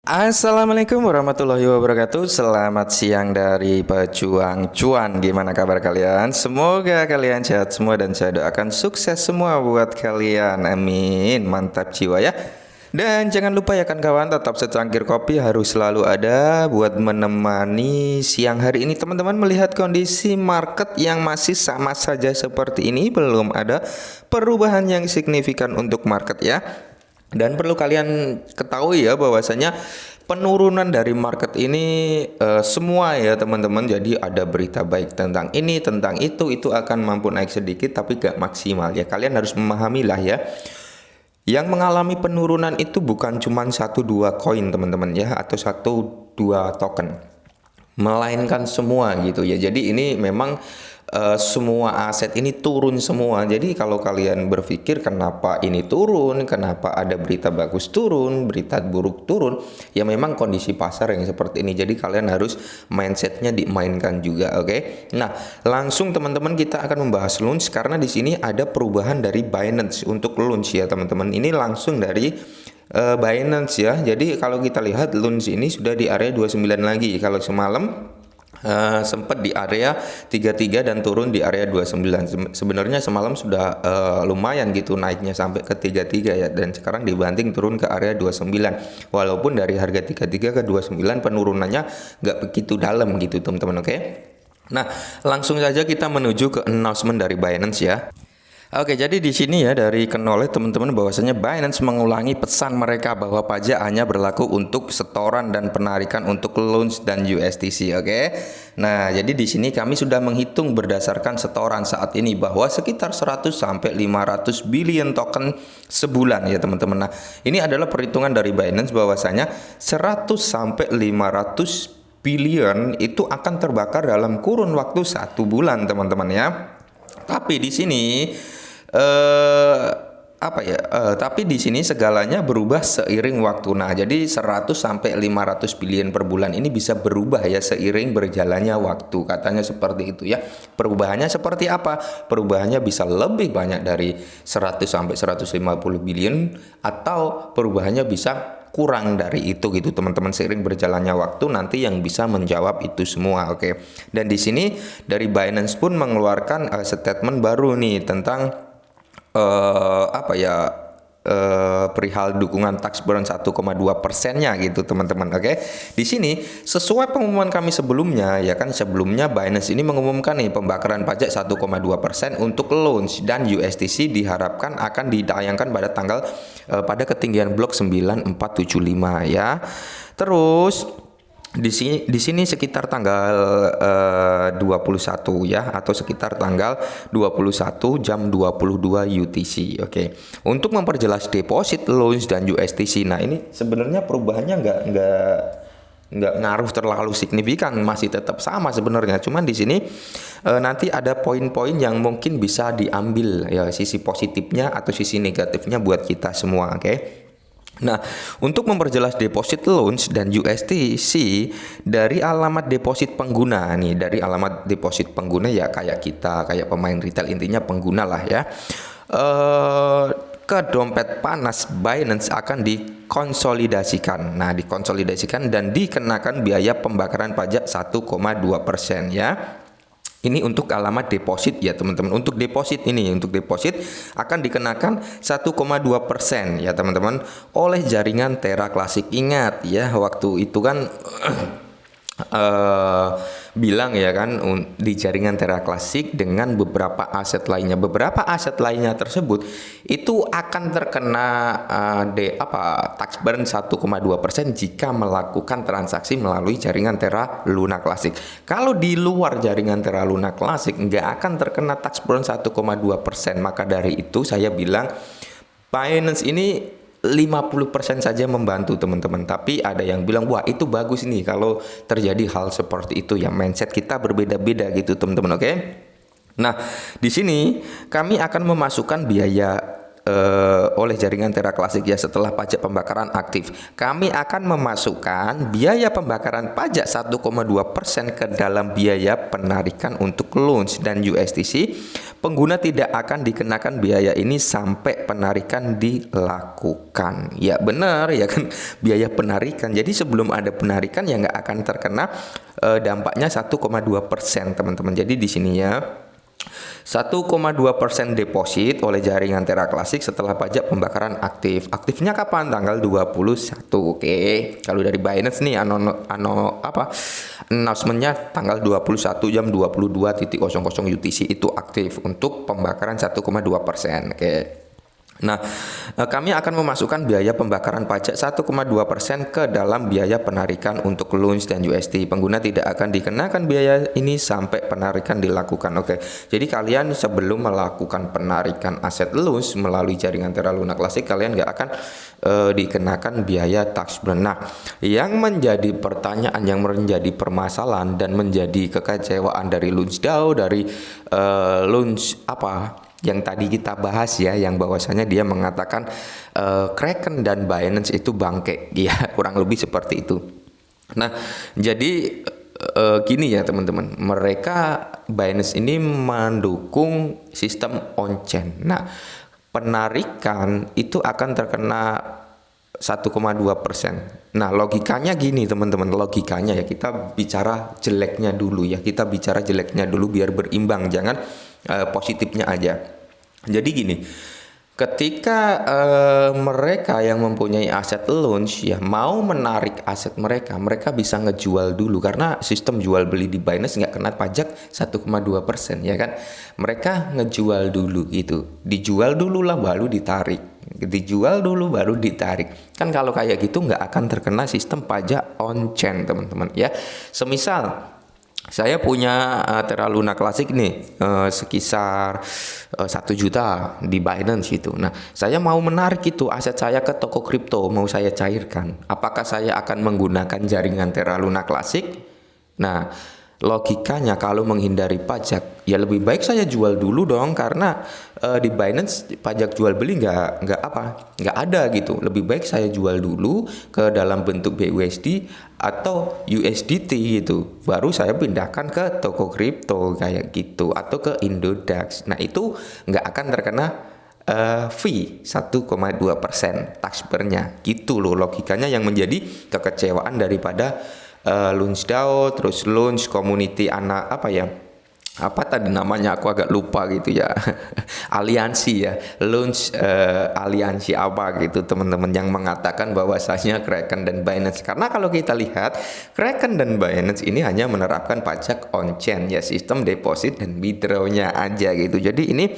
Assalamualaikum warahmatullahi wabarakatuh. Selamat siang dari pejuang cuan. Gimana kabar kalian? Semoga kalian sehat semua dan saya doakan sukses semua buat kalian. Amin. Mantap jiwa ya. Dan jangan lupa ya kan kawan, tetap secangkir kopi harus selalu ada buat menemani siang hari ini. Teman-teman melihat kondisi market yang masih sama saja seperti ini, belum ada perubahan yang signifikan untuk market ya. Dan perlu kalian ketahui ya bahwasanya penurunan dari market ini semua ya teman-teman. Jadi ada berita baik tentang ini, tentang itu akan mampu naik sedikit tapi gak maksimal ya. Kalian harus memahami lah ya. Yang mengalami penurunan itu bukan cuma satu dua koin teman-teman ya, atau satu dua token, melainkan semua gitu ya. Jadi ini memang semua aset ini turun semua. Jadi kalau kalian berpikir kenapa ini turun, kenapa ada berita bagus turun, berita buruk turun, ya memang kondisi pasar yang seperti ini. Jadi kalian harus mindsetnya dimainkan juga, oke? Nah, langsung teman-teman kita akan membahas launch karena di sini ada perubahan dari Binance untuk launch ya teman-teman. Ini langsung dari Binance ya. Jadi kalau kita lihat launch ini sudah di area 29 lagi. Kalau semalam sempat di area 33 dan turun di area 29. Sebenarnya semalam sudah lumayan gitu naiknya sampai ke 33 ya, dan sekarang dibanting turun ke area 29. Walaupun dari harga 33 ke 29 penurunannya nggak begitu dalam gitu teman-teman, oke? Nah, langsung saja kita menuju ke announcement dari Binance ya. Oke, jadi di sini ya dari Knowledge teman-teman bahwasanya Binance mengulangi pesan mereka bahwa pajak hanya berlaku untuk setoran dan penarikan untuk launch dan USDC, oke. Nah, jadi di sini kami sudah menghitung berdasarkan setoran saat ini bahwa sekitar 100 sampai 500 billion token sebulan ya teman-teman. Nah, ini adalah perhitungan dari Binance bahwasanya 100 sampai 500 billion itu akan terbakar dalam kurun waktu 1 bulan teman-teman ya. Tapi di sini tapi di sini segalanya berubah seiring waktu. Nah, jadi 100 sampai 500 billion per bulan ini bisa berubah ya seiring berjalannya waktu. Katanya seperti itu ya. Perubahannya seperti apa? Perubahannya bisa lebih banyak dari 100 sampai 150 billion atau perubahannya bisa kurang dari itu gitu teman-teman. Seiring berjalannya waktu nanti yang bisa menjawab itu semua, oke. Dan di sini dari Binance pun mengeluarkan statement baru nih tentang perihal dukungan tax burn 1,2%-nya gitu teman-teman, oke. Di sini sesuai pengumuman kami sebelumnya ya kan, sebelumnya Binance ini mengumumkan nih pembakaran pajak 1,2% untuk launch dan USDC diharapkan akan ditayangkan pada pada ketinggian blok 9475 ya. Terus di sini sekitar tanggal 21 ya, atau sekitar tanggal 21 jam 22 UTC. Oke. Untuk memperjelas deposit, launch dan USDC. Nah, ini sebenarnya perubahannya nggak ngaruh terlalu signifikan, masih tetap sama sebenarnya. Cuman di sini nanti ada poin-poin yang mungkin bisa diambil ya, sisi positifnya atau sisi negatifnya buat kita semua, oke. Nah, untuk memperjelas deposit launch dan USDC dari alamat deposit pengguna nih, dari alamat deposit pengguna ya kayak kita, kayak pemain retail, intinya pengguna lah ya. Ke dompet panas Binance akan dikonsolidasikan. Nah, dikonsolidasikan dan dikenakan biaya pembakaran pajak 1,2% ya. Ini untuk alamat deposit ya teman-teman. Untuk deposit akan dikenakan 1,2% ya teman-teman oleh jaringan Terra Classic. Ingat ya, waktu itu kan bilang ya kan di jaringan Terra Classic dengan beberapa aset lainnya. Beberapa aset lainnya tersebut itu akan terkena tax burn 1,2% jika melakukan transaksi melalui jaringan Terra Luna Classic. Kalau di luar jaringan Terra Luna Classic nggak akan terkena tax burn 1,2%. Maka dari itu saya bilang Binance ini 50% saja membantu teman-teman. Tapi ada yang bilang wah itu bagus nih kalau terjadi hal seperti itu ya. Mindset kita berbeda-beda gitu teman-teman, oke. Nah, di sini kami akan memasukkan biaya oleh jaringan Tera Klasik ya setelah pajak pembakaran aktif. Kami akan memasukkan biaya pembakaran pajak 1,2% ke dalam biaya penarikan untuk launch dan USDC. Pengguna tidak akan dikenakan biaya ini sampai penarikan dilakukan. Ya benar ya kan, biaya penarikan. Jadi sebelum ada penarikan ya nggak akan terkena dampaknya 1,2% teman-teman. Jadi di sini ya 1,2% deposit oleh jaringan Tera Klasik setelah pajak pembakaran aktif. Aktifnya kapan? Tanggal 21. Oke. Kalau dari Binance nih announcementnya tanggal 21 jam 22.00 UTC itu aktif untuk pembakaran 1,2%. Oke. Nah, kami akan memasukkan biaya pembakaran pajak 1,2% ke dalam biaya penarikan untuk launch dan USD. Pengguna tidak akan dikenakan biaya ini sampai penarikan dilakukan. Oke, jadi kalian sebelum melakukan penarikan aset launch melalui jaringan Terra Luna Classic, kalian nggak akan dikenakan biaya tax burn. Nah, yang menjadi pertanyaan, yang menjadi permasalahan dan menjadi kekecewaan dari LaunchDAO, dari launch yang tadi kita bahas ya, yang bahwasanya dia mengatakan Kraken dan Binance itu bangke, ya kurang lebih seperti itu. Nah, jadi gini ya teman-teman, mereka Binance ini mendukung sistem on-chain. Nah, penarikan itu akan terkena 1,2%. Nah, logikanya gini teman-teman, logikanya ya kita bicara jeleknya dulu ya, kita bicara jeleknya dulu biar berimbang, jangan positifnya aja. Jadi gini, ketika mereka yang mempunyai aset launch ya mau menarik aset mereka, mereka bisa ngejual dulu karena sistem jual beli di Binance nggak kena pajak 1,2% ya kan. Mereka ngejual dulu gitu, dijual dulu lah baru ditarik, dijual dulu baru ditarik. Kan kalau kayak gitu nggak akan terkena sistem pajak on-chain teman-teman ya. Semisal saya punya Terra Luna Classic nih sekisar 1 juta di Binance gitu. Nah, saya mau menarik itu aset saya ke toko kripto, mau saya cairkan. Apakah saya akan menggunakan jaringan Terra Luna Classic? Nah, logikanya kalau menghindari pajak, ya lebih baik saya jual dulu dong, karena di Binance pajak jual beli nggak ada gitu. Lebih baik saya jual dulu ke dalam bentuk BUSD atau USDT gitu, baru saya pindahkan ke toko kripto kayak gitu atau ke Indodax. Nah itu nggak akan terkena fee 1,2% tax burn-nya gitu loh logikanya, yang menjadi kekecewaan daripada LaunchDAO, terus launch community apa tadi namanya, aku agak lupa gitu ya. Aliansi ya, launch aliansi apa gitu teman-teman, yang mengatakan bahwasanya Kraken dan Binance, karena kalau kita lihat Kraken dan Binance ini hanya menerapkan pajak on-chain ya, sistem deposit dan withdrawnya aja gitu. Jadi ini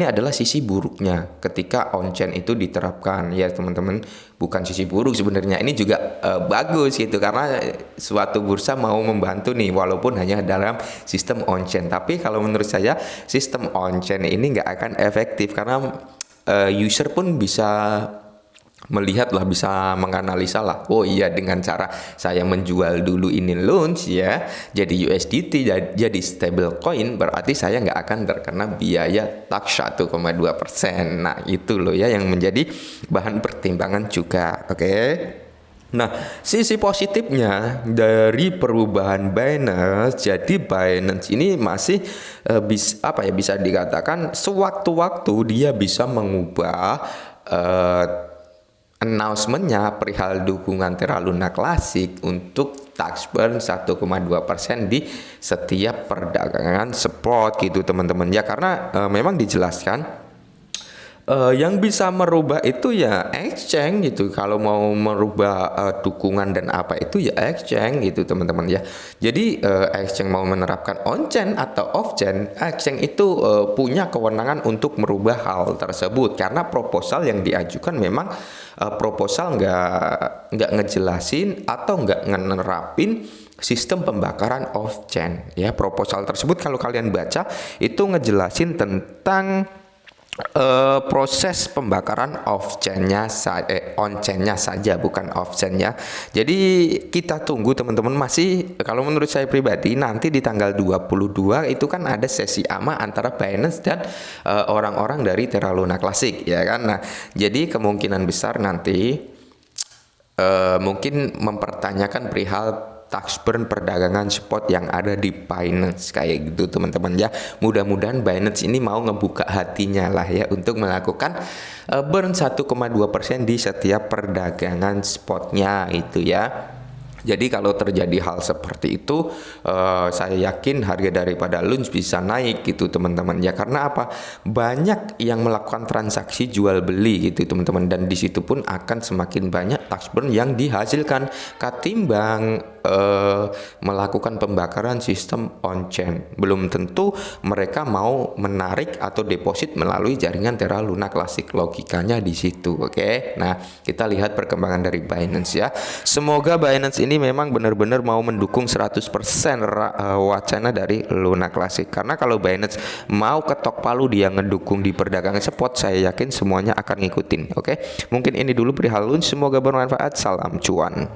adalah sisi buruknya ketika on-chain itu diterapkan ya teman-teman. Bukan sisi buruk sebenarnya, ini juga bagus gitu, karena suatu bursa mau membantu nih walaupun hanya dalam sistem on-chain. Tapi kalau menurut saya sistem on-chain ini nggak akan efektif, karena user pun bisa melihat lah, bisa menganalisa lah, oh iya dengan cara saya menjual dulu ini launch ya jadi USDT, jadi stable coin, berarti saya nggak akan terkena biaya tax 1,2%. Nah itu loh ya yang menjadi bahan pertimbangan juga. Oke. Nah, sisi positifnya dari perubahan Binance, jadi Binance ini masih bisa dikatakan sewaktu-waktu dia bisa mengubah announcement-nya perihal dukungan Terra Luna Classic untuk tax burn 1,2% di setiap perdagangan spot gitu teman-teman ya, karena memang dijelaskan yang bisa merubah itu ya exchange gitu. Kalau mau merubah dukungan dan apa itu ya exchange gitu teman-teman ya. Jadi exchange mau menerapkan on-chain atau off-chain, exchange itu punya kewenangan untuk merubah hal tersebut, karena proposal yang diajukan memang proposal nggak ngejelasin atau nggak ngenerapin sistem pembakaran off-chain ya. Proposal tersebut kalau kalian baca itu ngejelasin tentang proses pembakaran on chainnya saja, bukan off chainnya. Jadi kita tunggu teman-teman, masih kalau menurut saya pribadi nanti di tanggal 22 itu kan ada sesi AMA antara Binance dan orang-orang dari Terra Luna Classic ya kan. Nah, jadi kemungkinan besar nanti mungkin mempertanyakan perihal tax burn perdagangan spot yang ada di Binance kayak gitu teman-teman ya. Mudah-mudahan Binance ini mau ngebuka hatinya lah ya untuk melakukan burn 1,2% di setiap perdagangan spotnya itu ya. Jadi kalau terjadi hal seperti itu, saya yakin harga daripada Lunch bisa naik gitu teman-teman ya. Karena apa? Banyak yang melakukan transaksi jual beli gitu teman-teman, dan di situ pun akan semakin banyak tax burn yang dihasilkan ketimbang melakukan pembakaran sistem on chain. Belum tentu mereka mau menarik atau deposit melalui jaringan Terra Luna Classic, logikanya di situ. Oke. Nah, kita lihat perkembangan dari Binance ya. Semoga Binance ini memang benar-benar mau mendukung 100% wacana dari Luna Classic. Karena kalau Binance mau ketok palu dia ngedukung di perdagangan spot, saya yakin semuanya akan ngikutin. Oke. Mungkin ini dulu perihal Lunch, semoga bermanfaat. Salam cuan.